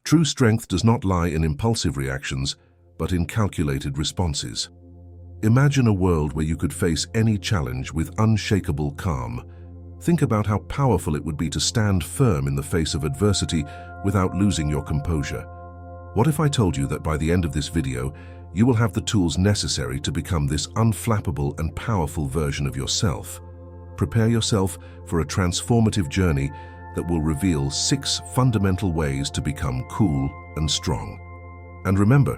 True strength does not lie in impulsive reactions, but in calculated responses. Imagine a world where you could face any challenge with unshakable calm. Think about how powerful it would be to stand firm in the face of adversity without losing your composure. What if I told you that by the end of this video, you will have the tools necessary to become this unflappable and powerful version of yourself? Prepare yourself for a transformative journey that will reveal 6 fundamental ways to become cool and strong. And remember,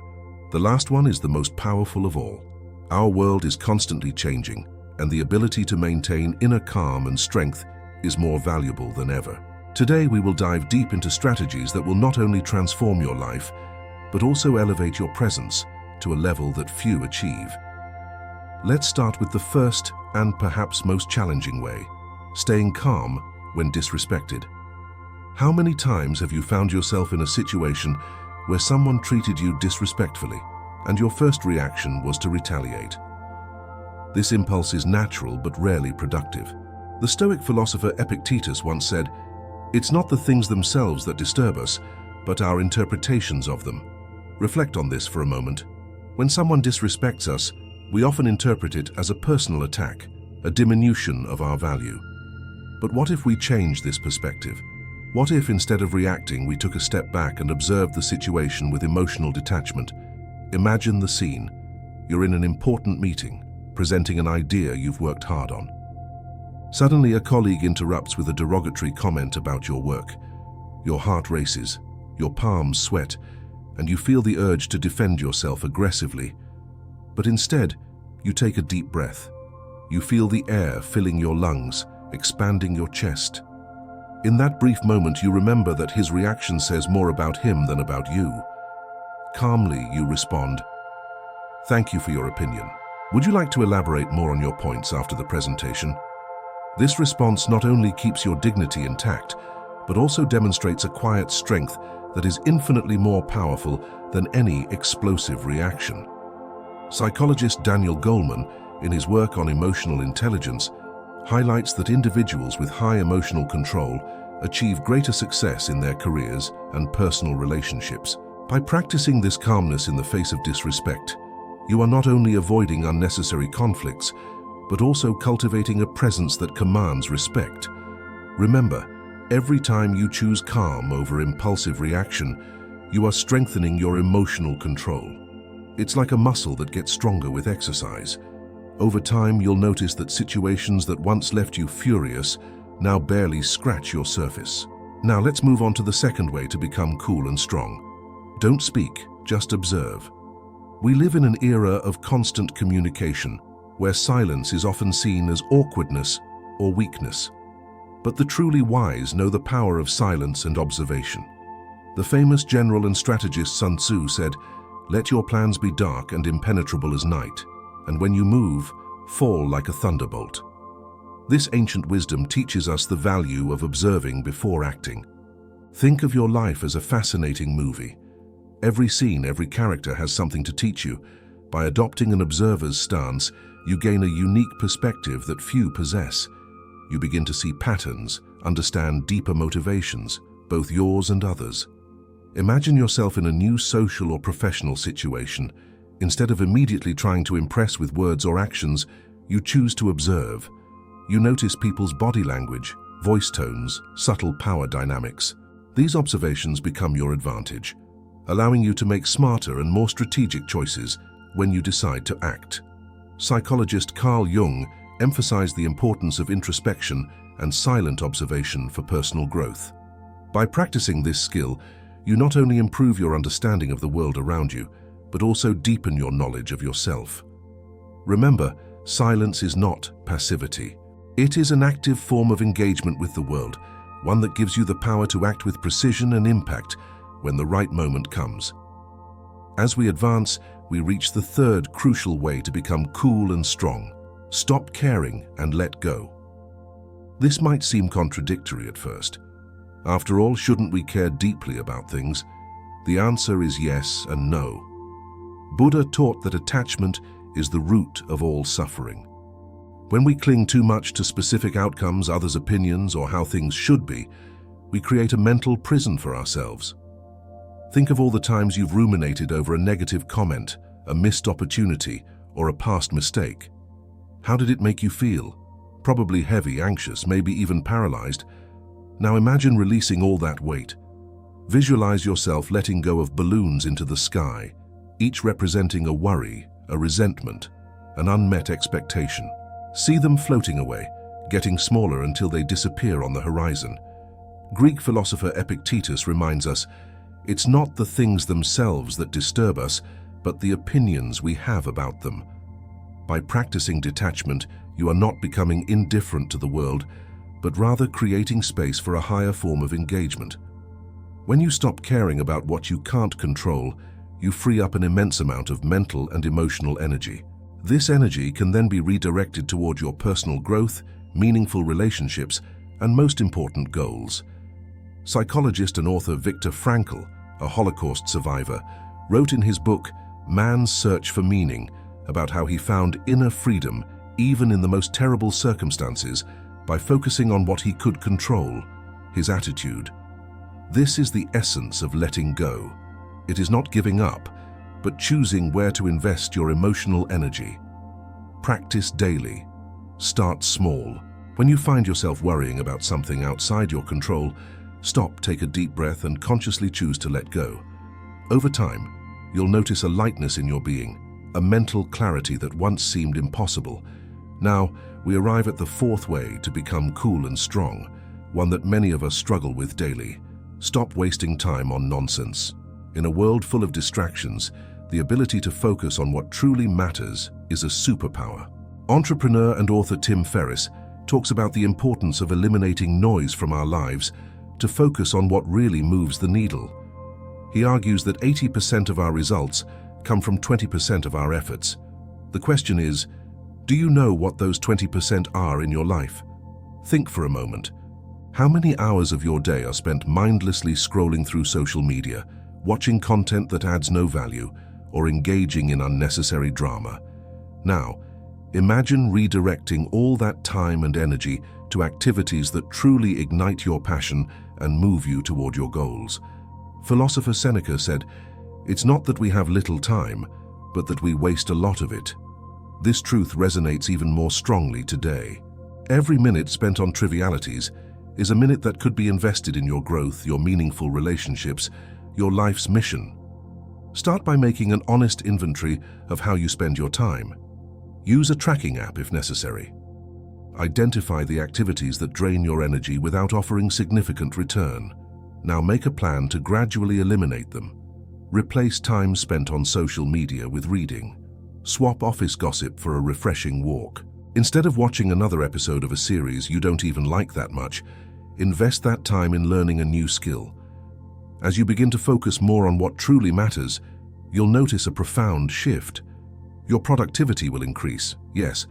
the last one is the most powerful of all. Our world is constantly changing, and the ability to maintain inner calm and strength is more valuable than ever. Today, we will dive deep into strategies that will not only transform your life, but also elevate your presence to a level that few achieve. Let's start with the first and perhaps most challenging way: staying calm when disrespected. How many times have you found yourself in a situation where someone treated you disrespectfully, and your first reaction was to retaliate? This impulse is natural but rarely productive. The Stoic philosopher Epictetus once said, "It's not the things themselves that disturb us, but our interpretations of them." Reflect on this for a moment. When someone disrespects us, we often interpret it as a personal attack, a diminution of our value. But what if we change this perspective? What if, instead of reacting, we took a step back and observed the situation with emotional detachment? Imagine the scene. You're in an important meeting, presenting an idea you've worked hard on. Suddenly, a colleague interrupts with a derogatory comment about your work. Your heart races, your palms sweat, and you feel the urge to defend yourself aggressively. But instead, you take a deep breath. You feel the air filling your lungs, expanding your chest. In that brief moment, you remember that his reaction says more about him than about you. Calmly, you respond, "Thank you for your opinion. Would you like to elaborate more on your points after the presentation?" This response not only keeps your dignity intact, but also demonstrates a quiet strength that is infinitely more powerful than any explosive reaction. Psychologist Daniel Goleman, in his work on emotional intelligence, highlights that individuals with high emotional control achieve greater success in their careers and personal relationships. By practicing this calmness in the face of disrespect, you are not only avoiding unnecessary conflicts, but also cultivating a presence that commands respect. Remember, every time you choose calm over impulsive reaction, you are strengthening your emotional control. It's like a muscle that gets stronger with exercise. Over time, you'll notice that situations that once left you furious now barely scratch your surface. Now let's move on to the second way to become cool and strong. Don't speak, just observe. We live in an era of constant communication, where silence is often seen as awkwardness or weakness. But the truly wise know the power of silence and observation. The famous general and strategist Sun Tzu said, "Let your plans be dark and impenetrable as night, and when you move, fall like a thunderbolt." This ancient wisdom teaches us the value of observing before acting. Think of your life as a fascinating movie. Every scene, every character has something to teach you. By adopting an observer's stance, you gain a unique perspective that few possess. You begin to see patterns, understand deeper motivations, both yours and others. Imagine yourself in a new social or professional situation. Instead of immediately trying to impress with words or actions, you choose to observe. You notice people's body language, voice tones, subtle power dynamics. These observations become your advantage, allowing you to make smarter and more strategic choices when you decide to act. Psychologist Carl Jung emphasized the importance of introspection and silent observation for personal growth. By practicing this skill, you not only improve your understanding of the world around you, but also deepen your knowledge of yourself. Remember, silence is not passivity. It is an active form of engagement with the world, one that gives you the power to act with precision and impact when the right moment comes. As we advance, we reach the third crucial way to become cool and strong. Stop caring and let go. This might seem contradictory at first. After all, shouldn't we care deeply about things? The answer is yes and no. Buddha taught that attachment is the root of all suffering. When we cling too much to specific outcomes, others' opinions, or how things should be, we create a mental prison for ourselves. Think of all the times you've ruminated over a negative comment, a missed opportunity, or a past mistake. How did it make you feel? Probably heavy, anxious, maybe even paralyzed. Now imagine releasing all that weight. Visualize yourself letting go of balloons into the sky, each representing a worry, a resentment, an unmet expectation. See them floating away, getting smaller until they disappear on the horizon. Greek philosopher Epictetus reminds us, it's not the things themselves that disturb us, but the opinions we have about them. By practicing detachment, you are not becoming indifferent to the world, but rather creating space for a higher form of engagement. When you stop caring about what you can't control, you free up an immense amount of mental and emotional energy. This energy can then be redirected toward your personal growth, meaningful relationships, and most important goals. Psychologist and author Viktor Frankl, a Holocaust survivor, wrote in his book, Man's Search for Meaning, about how he found inner freedom even in the most terrible circumstances by focusing on what he could control, his attitude. This is the essence of letting go. It is not giving up, but choosing where to invest your emotional energy. Practice daily. Start small. When you find yourself worrying about something outside your control, stop, take a deep breath, and consciously choose to let go. Over time, you'll notice a lightness in your being, a mental clarity that once seemed impossible. Now, we arrive at the fourth way to become cool and strong, one that many of us struggle with daily. Stop wasting time on nonsense. In a world full of distractions, the ability to focus on what truly matters is a superpower. Entrepreneur and author Tim Ferriss talks about the importance of eliminating noise from our lives to focus on what really moves the needle. He argues that 80% of our results come from 20% of our efforts. The question is, do you know what those 20% are in your life? Think for a moment. How many hours of your day are spent mindlessly scrolling through social media, watching content that adds no value, or engaging in unnecessary drama? Now, imagine redirecting all that time and energy to activities that truly ignite your passion and move you toward your goals. Philosopher Seneca said, "It's not that we have little time, but that we waste a lot of it." This truth resonates even more strongly today. Every minute spent on trivialities is a minute that could be invested in your growth, your meaningful relationships, your life's mission. Start by making an honest inventory of how you spend your time. Use a tracking app if necessary. Identify the activities that drain your energy without offering significant return. Now make a plan to gradually eliminate them. Replace time spent on social media with reading. Swap office gossip for a refreshing walk. Instead of watching another episode of a series you don't even like that much, invest that time in learning a new skill. As you begin to focus more on what truly matters, you'll notice a profound shift. Your productivity will increase, yes,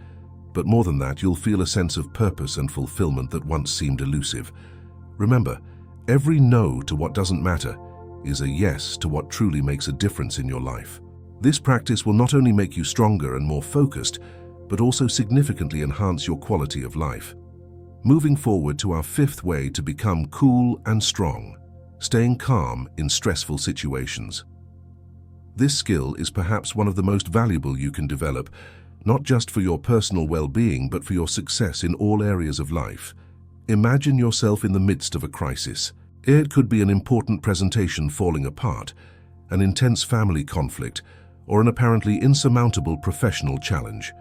but more than that, you'll feel a sense of purpose and fulfillment that once seemed elusive. Remember, every no to what doesn't matter is a yes to what truly makes a difference in your life. This practice will not only make you stronger and more focused, but also significantly enhance your quality of life. Moving forward to our fifth way to become cool and strong, staying calm in stressful situations. This skill is perhaps one of the most valuable you can develop, not just for your personal well-being, but for your success in all areas of life. Imagine yourself in the midst of a crisis. It could be an important presentation falling apart, an intense family conflict, or an apparently insurmountable professional challenge.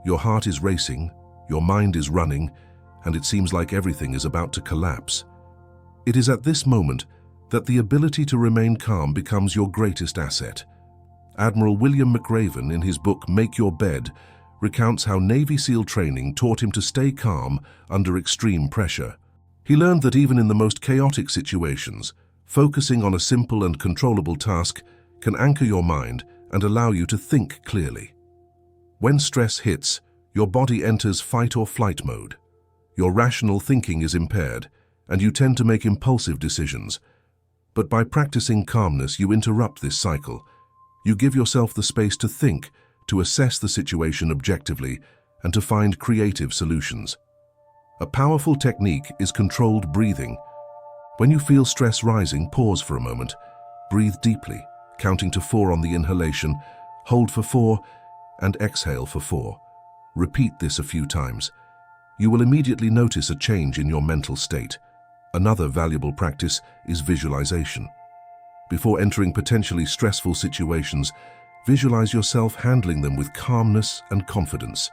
Your heart is racing, your mind is running, and it seems like everything is about to collapse. It is at this moment that the ability to remain calm becomes your greatest asset. Admiral William McRaven, in his book Make Your Bed, recounts how Navy SEAL training taught him to stay calm under extreme pressure. He learned that even in the most chaotic situations, focusing on a simple and controllable task can anchor your mind and allow you to think clearly. When stress hits, your body enters fight or flight mode. Your rational thinking is impaired, and you tend to make impulsive decisions. But by practicing calmness, you interrupt this cycle. You give yourself the space to think, to assess the situation objectively, and to find creative solutions. A powerful technique is controlled breathing. When you feel stress rising, pause for a moment. Breathe deeply, counting to 4 on the inhalation, hold for 4, and exhale for 4. Repeat this a few times. You will immediately notice a change in your mental state. Another valuable practice is visualization. Before entering potentially stressful situations, visualize yourself handling them with calmness and confidence.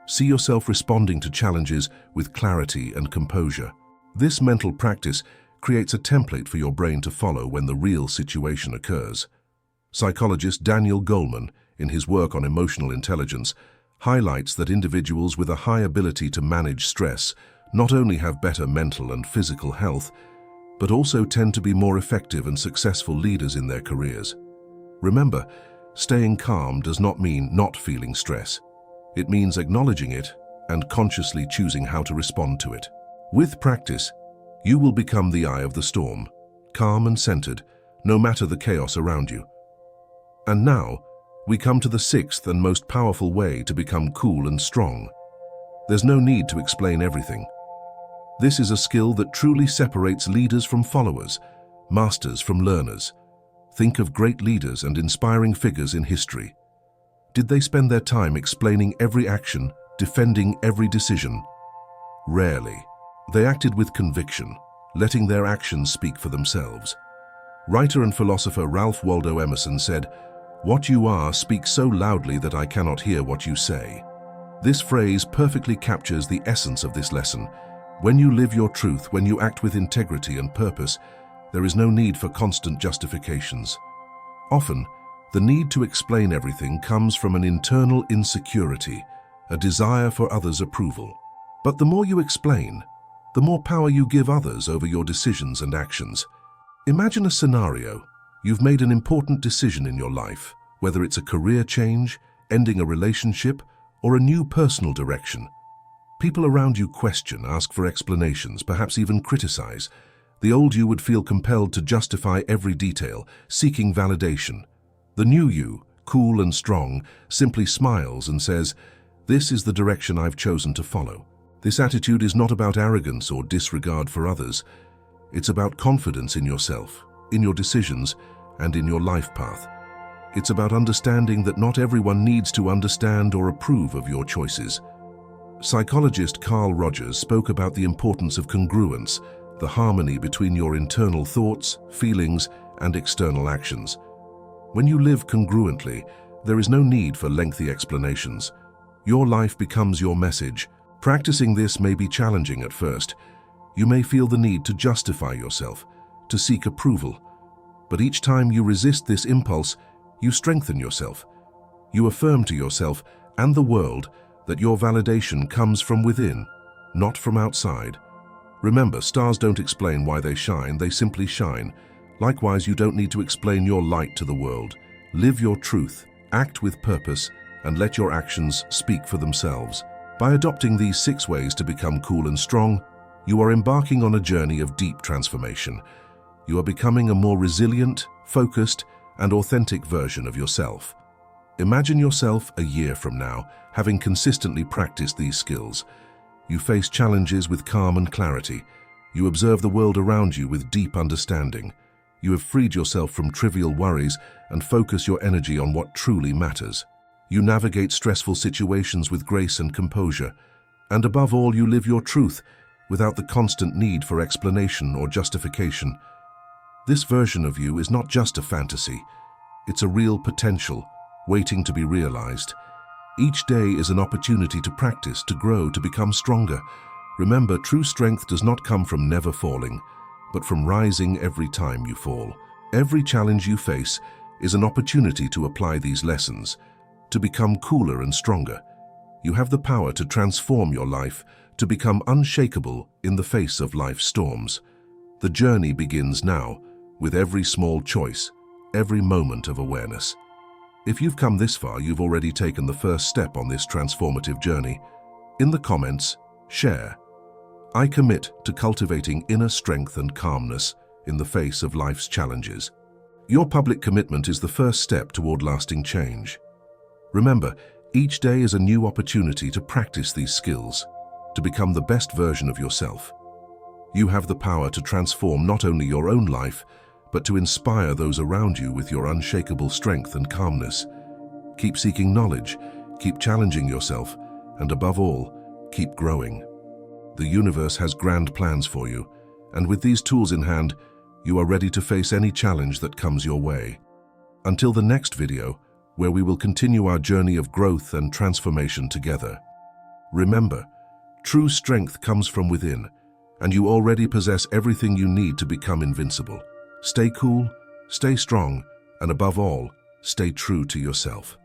See yourself responding to challenges with clarity and composure. This mental practice creates a template for your brain to follow when the real situation occurs. Psychologist Daniel Goleman, in his work on emotional intelligence, highlights that individuals with a high ability to manage stress not only have better mental and physical health, but also tend to be more effective and successful leaders in their careers. Remember, staying calm does not mean not feeling stress. It means acknowledging it and consciously choosing how to respond to it. With practice, you will become the eye of the storm, calm and centered, no matter the chaos around you. And now, we come to the 6th and most powerful way to become cool and strong. There's no need to explain everything. This is a skill that truly separates leaders from followers, masters from learners. Think of great leaders and inspiring figures in history. Did they spend their time explaining every action, defending every decision? Rarely. They acted with conviction, letting their actions speak for themselves. Writer and philosopher Ralph Waldo Emerson said, "What you are speaks so loudly that I cannot hear what you say." This phrase perfectly captures the essence of this lesson. When you live your truth, when you act with integrity and purpose, there is no need for constant justifications. Often, the need to explain everything comes from an internal insecurity, a desire for others' approval. But the more you explain, the more power you give others over your decisions and actions. Imagine a scenario. You've made an important decision in your life, whether it's a career change, ending a relationship, or a new personal direction. People around you question, ask for explanations, perhaps even criticize. The old you would feel compelled to justify every detail, seeking validation. The new you, cool and strong, simply smiles and says, "This is the direction I've chosen to follow." This attitude is not about arrogance or disregard for others. It's about confidence in yourself, in your decisions, and in your life path. It's about understanding that not everyone needs to understand or approve of your choices. Psychologist Carl Rogers spoke about the importance of congruence, the harmony between your internal thoughts, feelings, and external actions. When you live congruently, there is no need for lengthy explanations. Your life becomes your message. Practicing this may be challenging at first. You may feel the need to justify yourself, to seek approval. But each time you resist this impulse, you strengthen yourself. You affirm to yourself and the world that your validation comes from within, not from outside. Remember, stars don't explain why they shine, they simply shine. Likewise, you don't need to explain your light to the world. Live your truth, act with purpose, and let your actions speak for themselves. By adopting these 6 ways to become cool and strong, you are embarking on a journey of deep transformation. You are becoming a more resilient, focused, and authentic version of yourself. Imagine yourself a year from now, having consistently practiced these skills. You face challenges with calm and clarity. You observe the world around you with deep understanding. You have freed yourself from trivial worries and focus your energy on what truly matters. You navigate stressful situations with grace and composure. And above all, you live your truth without the constant need for explanation or justification. This version of you is not just a fantasy. It's a real potential, waiting to be realized. Each day is an opportunity to practice, to grow, to become stronger. Remember, true strength does not come from never falling, but from rising every time you fall. Every challenge you face is an opportunity to apply these lessons, to become cooler and stronger. You have the power to transform your life, to become unshakable in the face of life's storms. The journey begins now, with every small choice, every moment of awareness. If you've come this far, you've already taken the first step on this transformative journey. In the comments, share, "I commit to cultivating inner strength and calmness in the face of life's challenges." Your public commitment is the first step toward lasting change. Remember, each day is a new opportunity to practice these skills, to become the best version of yourself. You have the power to transform not only your own life, but to inspire those around you with your unshakable strength and calmness. Keep seeking knowledge, keep challenging yourself, and above all, keep growing. The universe has grand plans for you, and with these tools in hand, you are ready to face any challenge that comes your way. Until the next video, where we will continue our journey of growth and transformation together. Remember, true strength comes from within, and you already possess everything you need to become invincible. Stay cool, stay strong, and above all, stay true to yourself.